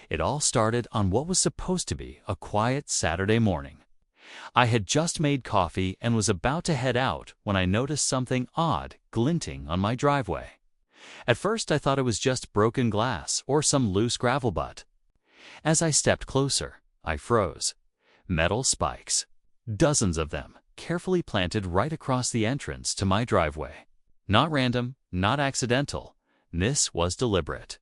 It all started on what was supposed to be a quiet Saturday morning. I had just made coffee and was about to head out when I noticed something odd glinting on my driveway. At first I thought it was just broken glass or some loose gravel butt. As I stepped closer, I froze. Metal spikes, dozens of them, carefully planted right across the entrance to my driveway. Not random, not accidental. This was deliberate.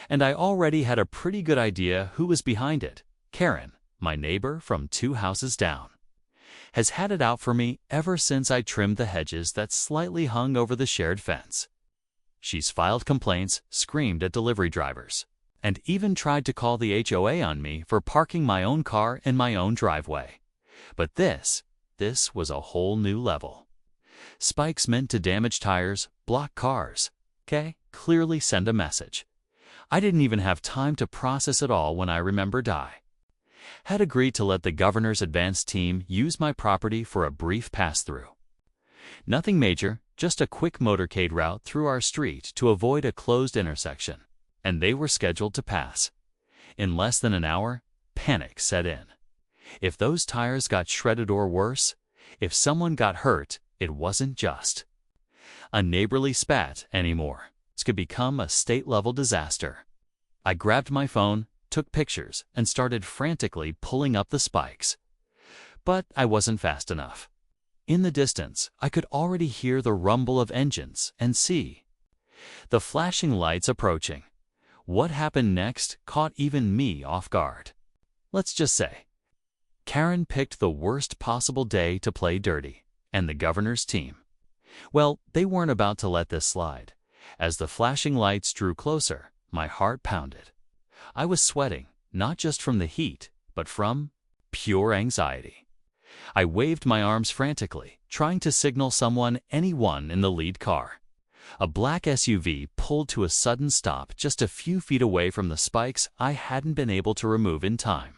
And I already had a pretty good idea who was behind it. Karen, my neighbor from 2 houses down, has had it out for me ever since I trimmed the hedges that slightly hung over the shared fence. She's filed complaints, screamed at delivery drivers, and even tried to call the HOA on me for parking my own car in my own driveway. But this was a whole new level. Spikes meant to damage tires, block cars. Okay, clearly send a message. I didn't even have time to process it all when I remembered I had agreed to let the governor's advance team use my property for a brief pass-through. Nothing major, just a quick motorcade route through our street to avoid a closed intersection, and they were scheduled to pass. In less than an hour, panic set in. If those tires got shredded or worse, if someone got hurt, it wasn't just a neighborly spat anymore. This could become a state-level disaster. I grabbed my phone, took pictures, and started frantically pulling up the spikes. But I wasn't fast enough. In the distance, I could already hear the rumble of engines and see the flashing lights approaching. What happened next caught even me off guard. Let's just say, Karen picked the worst possible day to play dirty, and the governor's team, well, they weren't about to let this slide. As the flashing lights drew closer, my heart pounded. I was sweating, not just from the heat, but from pure anxiety. I waved my arms frantically, trying to signal anyone in the lead car. A black SUV pulled to a sudden stop just a few feet away from the spikes I hadn't been able to remove in time.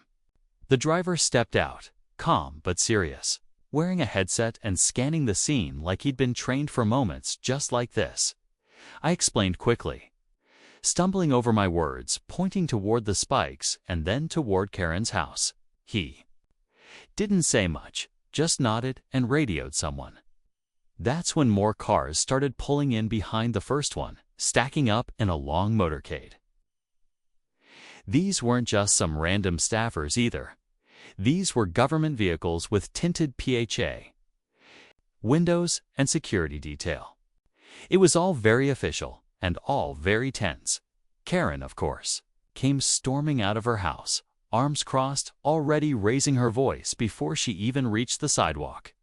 The driver stepped out, calm but serious, wearing a headset and scanning the scene like he'd been trained for moments just like this. I explained quickly, stumbling over my words, pointing toward the spikes and then toward Karen's house. He didn't say much, just nodded and radioed someone. That's when more cars started pulling in behind the first one, stacking up in a long motorcade. These weren't just some random staffers either. These were government vehicles with tinted PHA windows and security detail. It was all very official and all very tense. Karen, of course, came storming out of her house, arms crossed, already raising her voice before she even reached the sidewalk.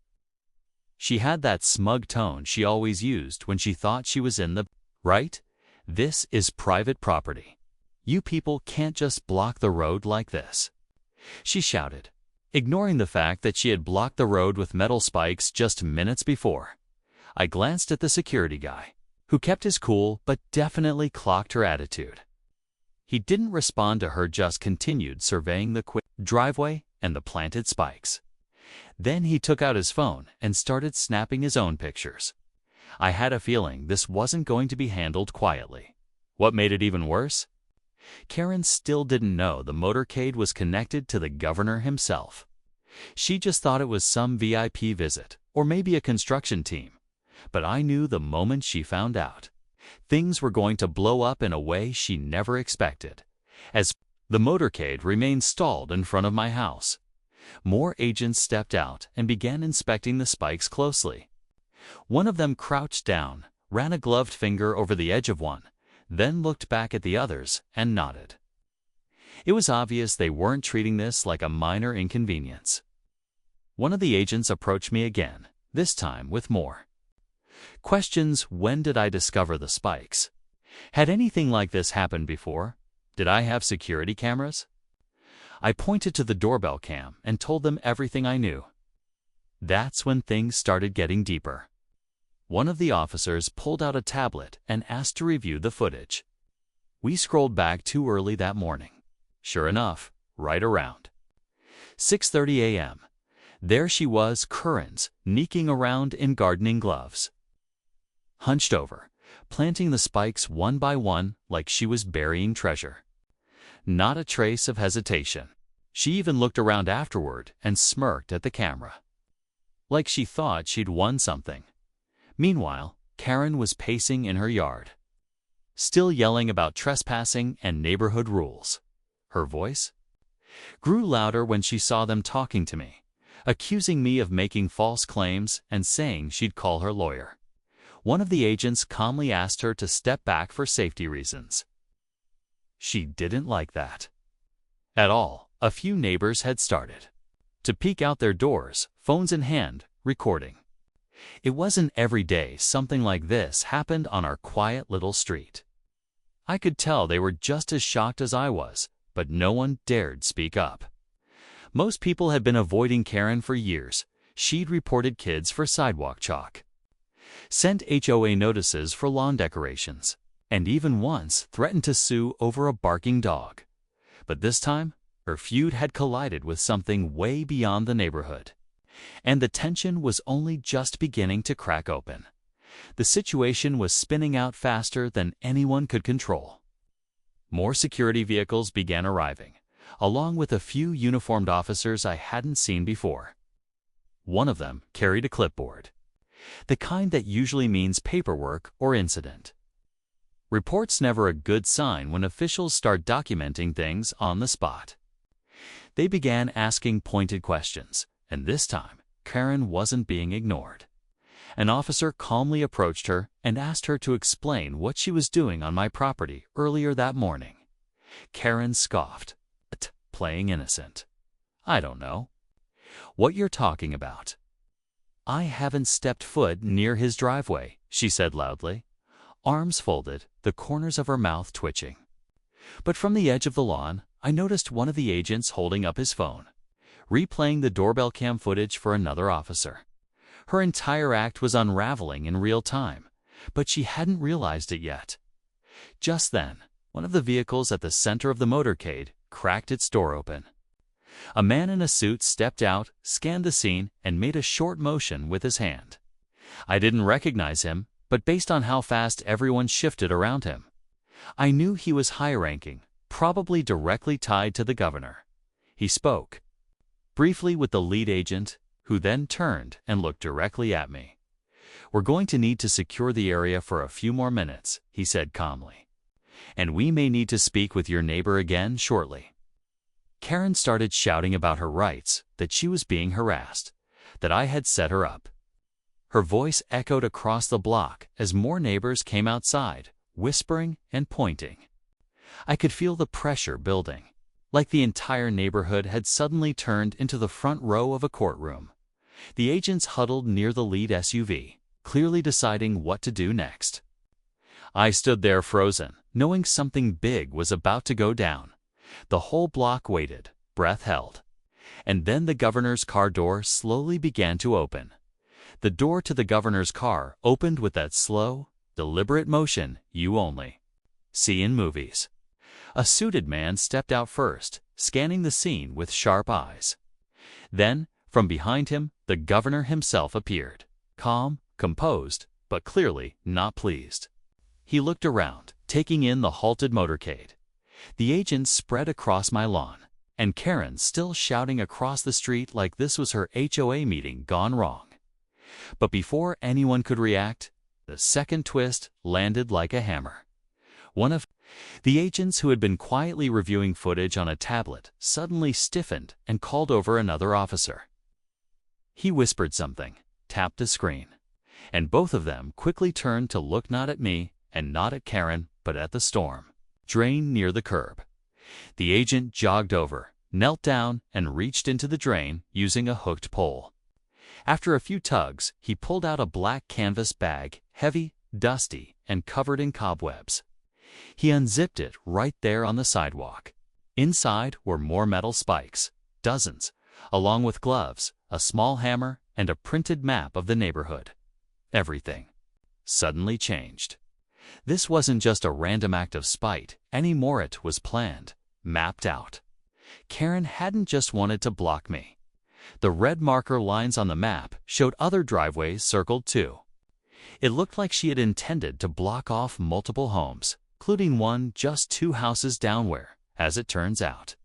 She had that smug tone she always used when she thought she was in the right. This is private property. You people can't just block the road like this, she shouted, ignoring the fact that she had blocked the road with metal spikes just minutes before. I glanced at the security guy, who kept his cool but definitely clocked her attitude. He didn't respond to her, just continued surveying the quick driveway and the planted spikes. Then he took out his phone and started snapping his own pictures. I had a feeling this wasn't going to be handled quietly. What made it even worse? Karen still didn't know the motorcade was connected to the governor himself. She just thought it was some VIP visit, or maybe a construction team. But I knew the moment she found out, things were going to blow up in a way she never expected. As the motorcade remained stalled in front of my house, more agents stepped out and began inspecting the spikes closely. One of them crouched down, ran a gloved finger over the edge of one, then looked back at the others and nodded. It was obvious they weren't treating this like a minor inconvenience. One of the agents approached me again, this time with more questions. When did I discover the spikes? Had anything like this happened before? Did I have security cameras? I pointed to the doorbell cam and told them everything I knew. That's when things started getting deeper. One of the officers pulled out a tablet and asked to review the footage. We scrolled back too early that morning. Sure enough, right around 6:30 a.m., there she was, Currens, sneaking around in gardening gloves, hunched over, planting the spikes one by one like she was burying treasure. Not a trace of hesitation. She even looked around afterward and smirked at the camera, like she thought she'd won something. Meanwhile, Karen was pacing in her yard, still yelling about trespassing and neighborhood rules. Her voice grew louder when she saw them talking to me, accusing me of making false claims and saying she'd call her lawyer. One of the agents calmly asked her to step back for safety reasons. She didn't like that at all. A few neighbors had started to peek out their doors, phones in hand, recording. It wasn't every day something like this happened on our quiet little street. I could tell they were just as shocked as I was, but no one dared speak up. Most people had been avoiding Karen for years. She'd reported kids for sidewalk chalk, sent HOA notices for lawn decorations, and even once threatened to sue over a barking dog. But this time, her feud had collided with something way beyond the neighborhood, and the tension was only just beginning to crack open. The situation was spinning out faster than anyone could control. More security vehicles began arriving, along with a few uniformed officers I hadn't seen before. One of them carried a clipboard, the kind that usually means paperwork or incident. Report's never a good sign when officials start documenting things on the spot. They began asking pointed questions, and this time, Karen wasn't being ignored. An officer calmly approached her and asked her to explain what she was doing on my property earlier that morning. Karen scoffed, playing innocent. I don't know what you're talking about. I haven't stepped foot near his driveway, she said loudly, arms folded, the corners of her mouth twitching. But from the edge of the lawn, I noticed one of the agents holding up his phone, replaying the doorbell cam footage for another officer. Her entire act was unraveling in real time, but she hadn't realized it yet. Just then, one of the vehicles at the center of the motorcade cracked its door open. A man in a suit stepped out, scanned the scene, and made a short motion with his hand. I didn't recognize him, but based on how fast everyone shifted around him, I knew he was high-ranking, probably directly tied to the governor. He spoke briefly with the lead agent, who then turned and looked directly at me. We're going to need to secure the area for a few more minutes, he said calmly. And we may need to speak with your neighbor again shortly. Karen started shouting about her rights, that she was being harassed, that I had set her up. Her voice echoed across the block as more neighbors came outside, whispering and pointing. I could feel the pressure building, like the entire neighborhood had suddenly turned into the front row of a courtroom. The agents huddled near the lead SUV, clearly deciding what to do next. I stood there frozen, knowing something big was about to go down. The whole block waited, breath held. And then the governor's car door slowly began to open. The door to the governor's car opened with that slow, deliberate motion you only see in movies. A suited man stepped out first, scanning the scene with sharp eyes. Then, from behind him, the governor himself appeared, calm, composed, but clearly not pleased. He looked around, taking in the halted motorcade. The agents spread across my lawn, and Karen still shouting across the street like this was her HOA meeting gone wrong. But before anyone could react, the second twist landed like a hammer. One of the agents who had been quietly reviewing footage on a tablet suddenly stiffened and called over another officer. He whispered something, tapped a screen, and both of them quickly turned to look not at me and not at Karen, but at the storm drain near the curb. The agent jogged over, knelt down, and reached into the drain using a hooked pole. After a few tugs, he pulled out a black canvas bag, heavy, dusty, and covered in cobwebs. He unzipped it right there on the sidewalk. Inside were more metal spikes, dozens, along with gloves, a small hammer, and a printed map of the neighborhood. Everything suddenly changed. This wasn't just a random act of spite anymore. It was planned, mapped out. Karen hadn't just wanted to block me. The red marker lines on the map showed other driveways circled too. It looked like she had intended to block off multiple homes, including one just 2 houses down where, as it turns out.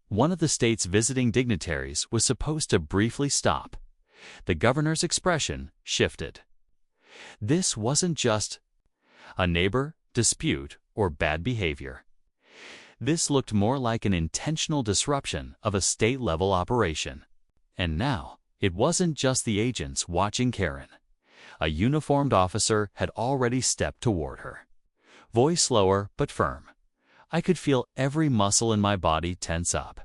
One of the state's visiting dignitaries was supposed to briefly stop. The governor's expression shifted. This wasn't just a neighbor dispute or bad behavior. This looked more like an intentional disruption of a state-level operation. And now, it wasn't just the agents watching Karen. A uniformed officer had already stepped toward her. Voice lower but firm. I could feel every muscle in my body tense up.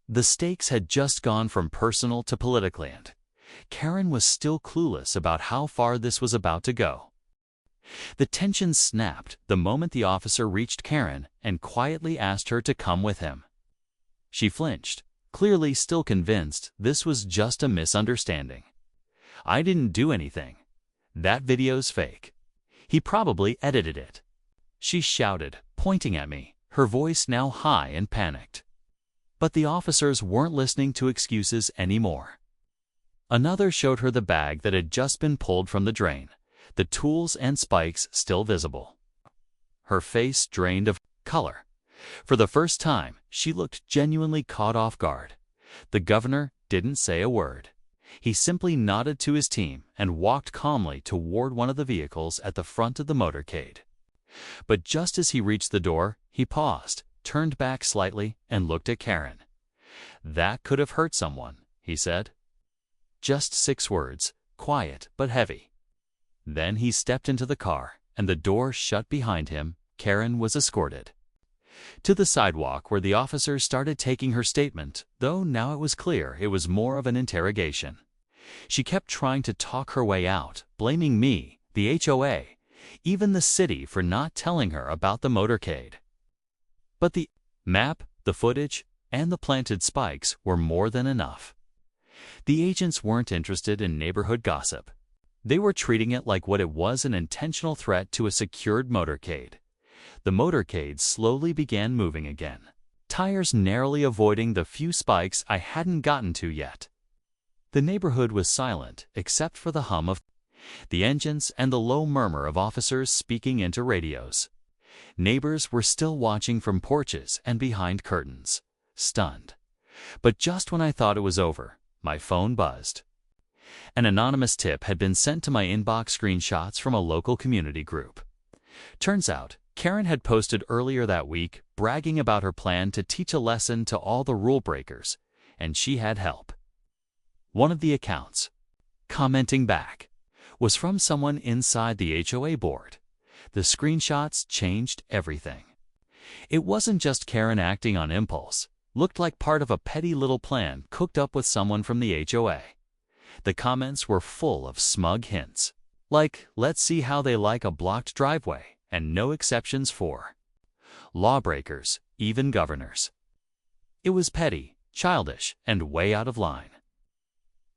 The stakes had just gone from personal to political, and Karen was still clueless about how far this was about to go. The tension snapped the moment the officer reached Karen and quietly asked her to come with him. She flinched, clearly still convinced this was just a misunderstanding. "I didn't do anything. That video's fake. He probably edited it," she shouted, pointing at me, her voice now high and panicked. But the officers weren't listening to excuses anymore. Another showed her the bag that had just been pulled from the drain, the tools and spikes still visible. Her face drained of color. For the first time, she looked genuinely caught off guard. The governor didn't say a word. He simply nodded to his team and walked calmly toward one of the vehicles at the front of the motorcade. But just as he reached the door, he paused, turned back slightly, and looked at Karen. "That could have hurt someone," he said. Just 6 words, quiet but heavy. Then he stepped into the car, and the door shut behind him. Karen was escorted to the sidewalk where the officers started taking her statement, though now it was clear it was more of an interrogation. She kept trying to talk her way out, blaming me, the HOA, even the city for not telling her about the motorcade. But the map, the footage, and the planted spikes were more than enough. The agents weren't interested in neighborhood gossip. They were treating it like what it was, an intentional threat to a secured motorcade. The motorcade slowly began moving again, tires narrowly avoiding the few spikes I hadn't gotten to yet. The neighborhood was silent except for the hum of the engines and the low murmur of officers speaking into radios. Neighbors were still watching from porches and behind curtains, stunned. But just when I thought it was over, my phone buzzed. An anonymous tip had been sent to my inbox, screenshots from a local community group. Turns out, Karen had posted earlier that week bragging about her plan to teach a lesson to all the rule breakers, and she had help. One of the accounts, commenting back, was from someone inside the HOA board. The screenshots changed everything. It wasn't just Karen acting on impulse. Looked like part of a petty little plan cooked up with someone from the HOA. The comments were full of smug hints, like, "Let's see how they like a blocked driveway," and "no exceptions for lawbreakers, even governors." It was petty, childish, and way out of line.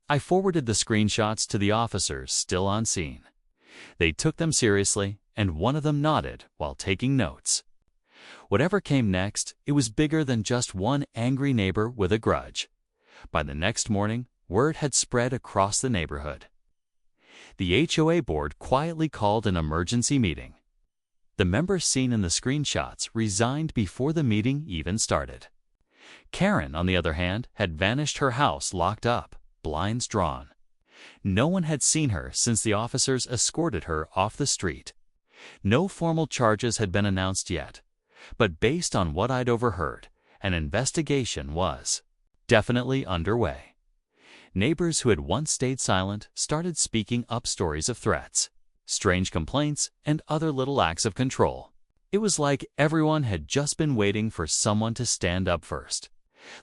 I forwarded the screenshots to the officers still on scene. They took them seriously, and one of them nodded while taking notes. Whatever came next, it was bigger than just one angry neighbor with a grudge. By the next morning, word had spread across the neighborhood. The HOA board quietly called an emergency meeting. The members seen in the screenshots resigned before the meeting even started. Karen, on the other hand, had vanished, her house locked up, blinds drawn. No one had seen her since the officers escorted her off the street. No formal charges had been announced yet, but based on what I'd overheard, an investigation was definitely underway. Neighbors who had once stayed silent started speaking up, stories of threats, strange complaints, and other little acts of control. It was like everyone had just been waiting for someone to stand up first.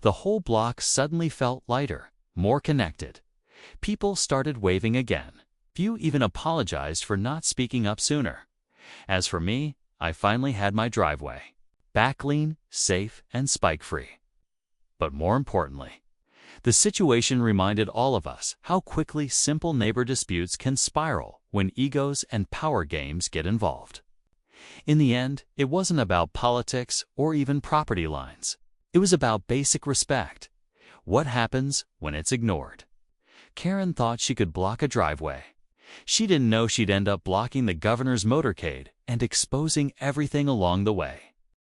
The whole block suddenly felt lighter, more connected. People started waving again. Few even apologized for not speaking up sooner. As for me, I finally had my driveway, back clean, safe, and spike-free. But more importantly, the situation reminded all of us how quickly simple neighbor disputes can spiral when egos and power games get involved. In the end, it wasn't about politics or even property lines. It was about basic respect. What happens when it's ignored? Karen thought she could block a driveway. She didn't know she'd end up blocking the governor's motorcade and exposing everything along the way.